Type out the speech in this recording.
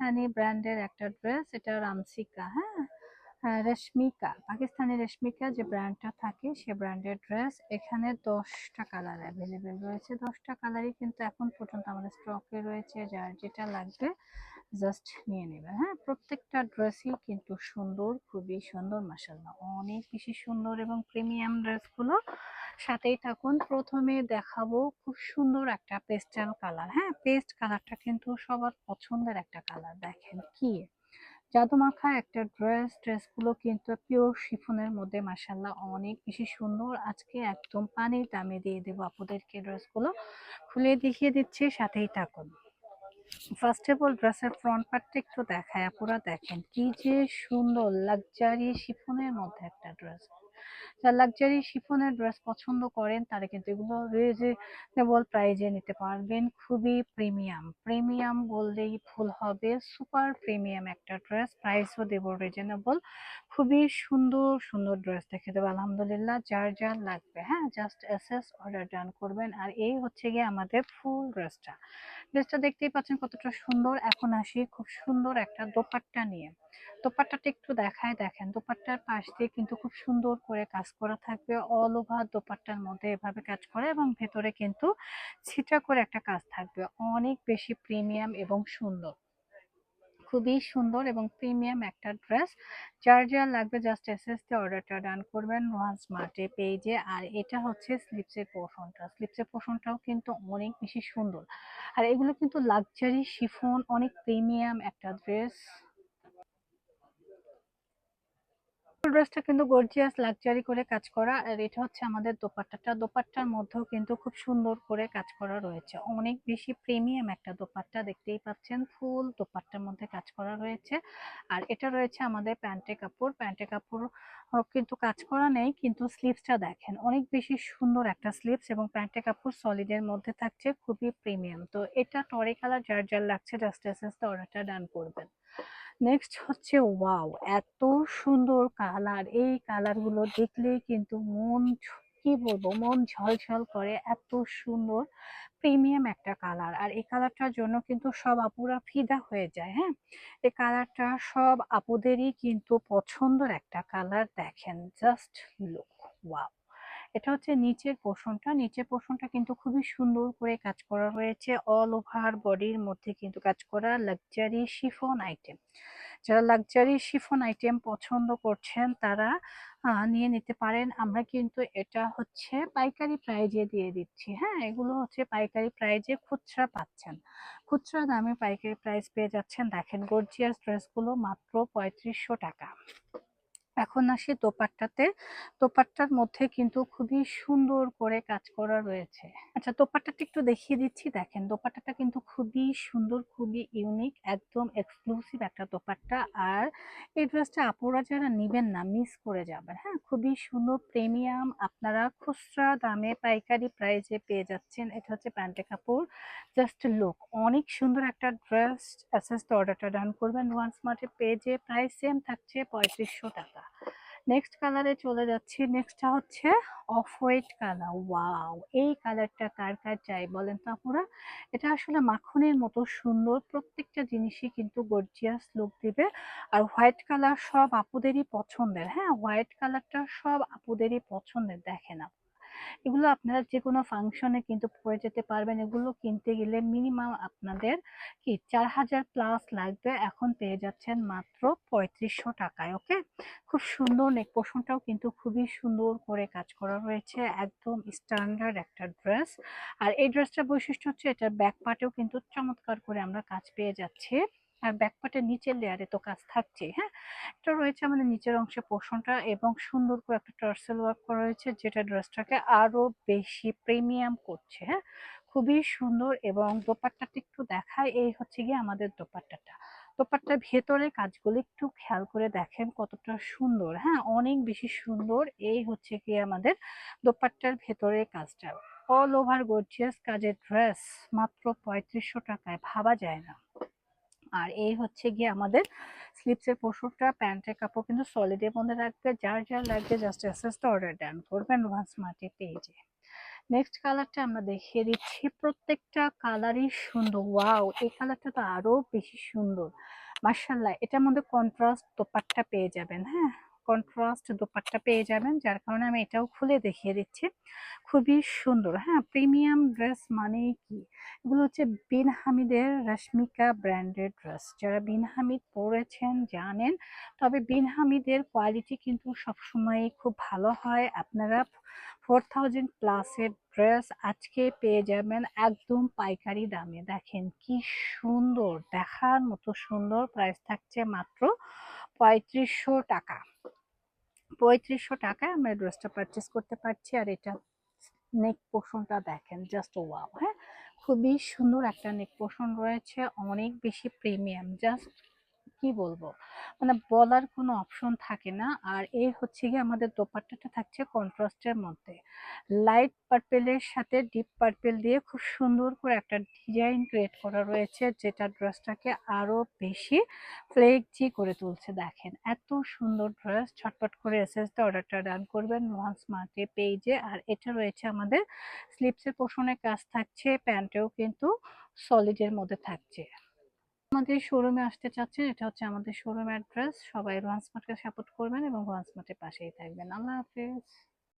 পাকিস্তানি ব্র্যান্ডের একটা ড্রেস, এটা রামসিকা, হ্যাঁ, রেশমিকা, পাকিস্তানি রেশমিকা যে ব্র্যান্ডটা থাকে সে ব্র্যান্ডের ড্রেস। এখানে 10টা কালার অ্যাভেলেবেল রয়েছে, 10টা কালারই কিন্তু এখন পর্যন্ত আমাদের স্টকে রয়েছে। যার যেটা লাগবে জাস্ট নিয়ে নেবেন। হ্যাঁ, প্রত্যেকটা ড্রেসই কিন্তু সুন্দর, খুবই সুন্দর, মাশাআল্লাহ অনেক বেশি সুন্দর এবং প্রিমিয়াম ড্রেসগুলো। সাথেই থাকুন। প্রথমে দেখাবো খুব সুন্দর একটা পেস্টেল কালার। হ্যাঁ, পেস্ট কালারটা কিন্তু সবার পছন্দের একটা কালার। দেখেন কি জাদুমাখা একটা ড্রেসগুলো কিন্তু পিওর শিফনের মধ্যে, মাশাআল্লাহ অনেক বেশি সুন্দর। আজকে একদম পানির দামে দিয়ে দেবো আপনাদেরকে ড্রেসগুলো, খুলে দেখিয়ে দিচ্ছি, সাথেই থাকুন। ফার্স্ট অফ অল ড্রেসের ফ্রন্ট পার্টটা একটু দেখায়, আপুরা দেখেন কি যে সুন্দর লাক্সারি শিফনের মধ্যে একটা ড্রেস। যারা লাক্সারি শিফনের ড্রেস পছন্দ করেন তারা কিন্তু এগুলো রিজনেবল প্রাইজে নিতে পারবেন। খুবই প্রিমিয়াম, প্রিমিয়াম বললেই ভুল হবে, সুপার প্রিমিয়াম একটা ড্রেস। প্রাইসও দেবো রিজনেবল। খুবই সুন্দর সুন্দর ড্রেস দেখে দেবো আলহামদুলিল্লাহ। যার যার লাগবে, হ্যাঁ, জাস্ট এসএস অর্ডার ডান করবেন। আর এই হচ্ছে গিয়ে আমাদের ফুল ড্রেসটা। ড্রেসটা দেখতেই পাচ্ছেন কতটা সুন্দর। এখন আসি খুব সুন্দর একটা দোপাট্টা নিয়ে। দোপাট্টাটা একটু দেখায়, দেখেন দোপাট্টার পাশ দিয়ে কিন্তু খুব সুন্দর করে কাজ করা থাকবে। অল ওভার দোপাট্টার মধ্যে এভাবে কাজ করা এবং ভেতরে কিন্তু ছিটা করে একটা কাজ থাকবে। অনেক বেশি প্রিমিয়াম এবং সুন্দর, খুবই সুন্দর এবং প্রিমিয়াম একটা ড্রেস। যার যার লাগবে জাস্ট এসএস দিয়ে অর্ডারটা ডান করবেন রোহান স্মার্টে পেজে। আর এটা হচ্ছে স্লিপসের পোর্শনটা, স্লিপসের পোর্শনটাও কিন্তু অনেক বেশি সুন্দর। আর এগুলো কিন্তু লাক্সারি শিফন, অনেক প্রিমিয়াম একটা ড্রেস। ড্রেসটা কিন্তু গর্জিয়াস লাক্সারি করে কাজ করা। আর এটা হচ্ছে আমাদের দোপাট্টাটা, দোপাট্টার মধ্যেও কিন্তু খুব সুন্দর করে কাজ করা রয়েছে। অনেক বেশি প্রিমিয়াম একটা দোপাট্টা, দেখতেই পাচ্ছেন ফুল দোপাট্টার মধ্যে কাজ করা রয়েছে। আর এটা রয়েছে আমাদের প্যান্টে কাপড়, প্যান্টে কাপড় কিন্তু কাজ করা নেই, কিন্তু স্লিভসটা দেখেন অনেক বেশি সুন্দর একটা স্লিভস এবং প্যান্টে কাপড় সলিডের মধ্যে থাকছে, খুবই প্রিমিয়াম। তো এটা টরে কালার, যার যার লাগছে জাস্ট এসএস অর্ডারটা ডান করবেন। নেক্সট হচ্ছে ওয়াও, এত সুন্দর কালার, এই কালারগুলো দেখলেই কিন্তু কি বলবো, মন ঝলঝল করে। এত সুন্দর প্রিমিয়াম একটা কালার, আর এই কালারটার জন্য কিন্তু সব আপুরা ফিদা হয়ে যায়। হ্যাঁ, এই কালারটা সব আপুদেরই কিন্তু পছন্দের একটা কালার। দেখেন জাস্ট লুক, ওয়াও। এটা হচ্ছে নিচের পোর্শনটা, নিচের পোর্শনটা কিন্তু খুবই সুন্দর করে কাজ করা হয়েছে। অল ওভার বডির মধ্যে কিন্তু কাজ করা লাক্সারি শিফন আইটেম। যারা লাক্সারি শিফন আইটেম পছন্দ করছেন তারা নিয়ে নিতে পারেন। আমরা কিন্তু এটা হচ্ছে পাইকারি প্রাইজে দিয়ে দিচ্ছি। হ্যাঁ, এগুলো হচ্ছে পাইকারি প্রাইজে খুচরা পাচ্ছেন, খুচরা দামে পাইকারি প্রাইস পেয়ে যাচ্ছেন। দেখেন গর্জিয়াস ড্রেসগুলো মাত্র 3500 টাকা। এখন আসি দোপাট্টাতে। দোপাট্টার মধ্যে কিন্তু খুবই সুন্দর করে কাজ করা রয়েছে। আচ্ছা, দোপাট্টাটা একটু দেখিয়ে দিচ্ছি। দেখেন দোপাট্টাটা কিন্তু খুবই সুন্দর, খুবই ইউনিক, একদম এক্সক্লুসিভ একটা দোপাট্টা। আর এই ড্রেসটা আপুরা যারা নিবেন না মিস করে যাবেন। হ্যাঁ, খুবই সুন্দর প্রিমিয়াম, আপনারা খুচরা দামে পাইকারি প্রাইসে পেয়ে যাচ্ছেন। এটা হচ্ছে প্যান্টে কাপড়, জাস্ট লুক, অনেক সুন্দর একটা ড্রেস। এসএস অর্ডারটা ডান করবেন ওয়ান স্মার্টে পেজে। প্রাইস সেম থাকছে 3500 টাকা। নেক্সট কালারে চলে যাচ্ছি। নেক্সটটা হচ্ছে অফ হোয়াইট কালার। ওয়াও, এই কালারটা কার কার চাই বলেন তো আপুরা। এটা আসলে মাখনের মতো সুন্দর, প্রত্যেকটা জিনিসই কিন্তু গর্জিয়াস লুক দিবে। আর হোয়াইট কালার সব আপুদেরই পছন্দের। হ্যাঁ, হোয়াইট কালারটা সব আপুদেরই পছন্দের। দেখেন এগুলো আপনারা যে কোনো ফাংশনে কিন্তু পরে যেতে পারবেন। এগুলো কিনতে গেলে মিনিমাম আপনাদের কি 4000 প্লাস লাগবে, এখন পেয়ে যাচ্ছেন মাত্র 3500 টাকায়। ওকে, খুব সুন্দর। নেক পোর্শনটাও কিন্তু খুবই সুন্দর করে কাজ করা রয়েছে, একদম স্ট্যান্ডার্ড একটা ড্রেস। আর এই ড্রেসটার বৈশিষ্ট্য হচ্ছে এটার ব্যাক পার্টেও কিন্তু চমৎকার করে আমরা কাজ পেয়ে যাচ্ছি। আর ব্যাক পার্টের নিচের লেয়ারে তো কাজ থাকছে। হ্যাঁ, এটা রয়েছে আমাদের নিচের অংশে পোর্শনটা এবং সুন্দর করে একটা টার্সেল ওয়ার্ক করা হয়েছে, যেটা ড্রেসটাকে আরো বেশি প্রিমিয়াম করছে। হ্যাঁ, খুবই সুন্দর। এবং দোপাট্টাটা একটু দেখায়, এই হচ্ছে গিয়ে আমাদের দোপাট্টাটা। দোপাট্টার ভেতরে কাজগুলো একটু খেয়াল করে দেখেন কতটা সুন্দর। হ্যাঁ, অনেক বেশি সুন্দর। এই হচ্ছে গিয়ে আমাদের দোপাট্টার ভেতরে কাজটা। অল ওভার গর্জিয়াস কাজের ড্রেস মাত্র 3500 টাকায়, ভাবা যায় না। আর এই হচ্ছে গিয়ে আমাদের স্লিপসের পোর্শনটা। প্যান্টের কাপড় কিন্তু সলিডের মধ্যে রাখবে। যার যার লাগবে জাস্ট এসএসটা অর্ডার ডান করবেন ওয়ান স্মার্টের পেজে। নেক্সট কালারটা আমরা দেখিয়ে দিচ্ছি, প্রত্যেকটা কালারই সুন্দর। ওয়াও, এই কালারটা তো আরো বেশি সুন্দর, মার্শাল্লাহ। এটার মধ্যে কন্ট্রাস্ট দোপাট্টা পেয়ে যাবেন, হ্যাঁ, কন্ট্রাস্ট দোপাট্টা পেয়ে যাবেন, যার কারণে আমি এটাও খুলে দেখিয়ে দিচ্ছি। খুবই সুন্দর, হ্যাঁ, প্রিমিয়াম ড্রেস মানে কি, এগুলো হচ্ছে বিন হামিদের রশ্মিকা ব্র্যান্ডের ড্রেস। যারা বিন হামিদ পরেছেন জানেন, তবে বিন হামিদের কোয়ালিটি কিন্তু সবসময় খুব ভালো হয়। আপনারা 4000 প্লাসের ড্রেস আজকে পেয়ে যাবেন একদম পাইকারি দামে। দেখেন কি সুন্দর, দেখার মতো সুন্দর। প্রাইস থাকছে মাত্র 3500 টাকা। 3500 টাকায় আমরা ড্রেসটা পারচেস করতে পারছি। আর এটা নেক পোর্শনটা দেখেন, জাস্ট ওয়াও, হ্যাঁ, খুবই সুন্দর একটা নেক পোর্শন রয়েছে, অনেক বেশি প্রিমিয়াম, জাস্ট কি বলবো, মানে বলার কোনো অপশন থাকে না। আর এই হচ্ছে গিয়ে আমাদের দোপাট্টাটা থাকছে কন্ট্রাস্টের মধ্যে, লাইট পার্পেলের সাথে ডিপ পার্পেল দিয়ে খুব সুন্দর করে একটা ডিজাইন ক্রিয়েট করা রয়েছে, যেটা ড্রেসটাকে আরো বেশি ফ্লেক্সি করে তুলছে। দেখেন এত সুন্দর ড্রেস, ছটপট করে এসএসতে অর্ডারটা ডান করবেন ওয়ান স্মার্টে পেজে। আর এটা রয়েছে আমাদের স্লিপসের পোর্শনের কাজ থাকছে, প্যান্টেও কিন্তু সলিডের মধ্যে থাকছে। আমাদের শোরুমে আসতে চাচ্ছেন, এটা হচ্ছে আমাদের শোরুম অ্যাড্রেস। সবাই রোহান স্মার্টকে সাপোর্ট করবেন এবং রোহান স্মার্টের পাশেই থাকবেন। আল্লাহ হাফেজ।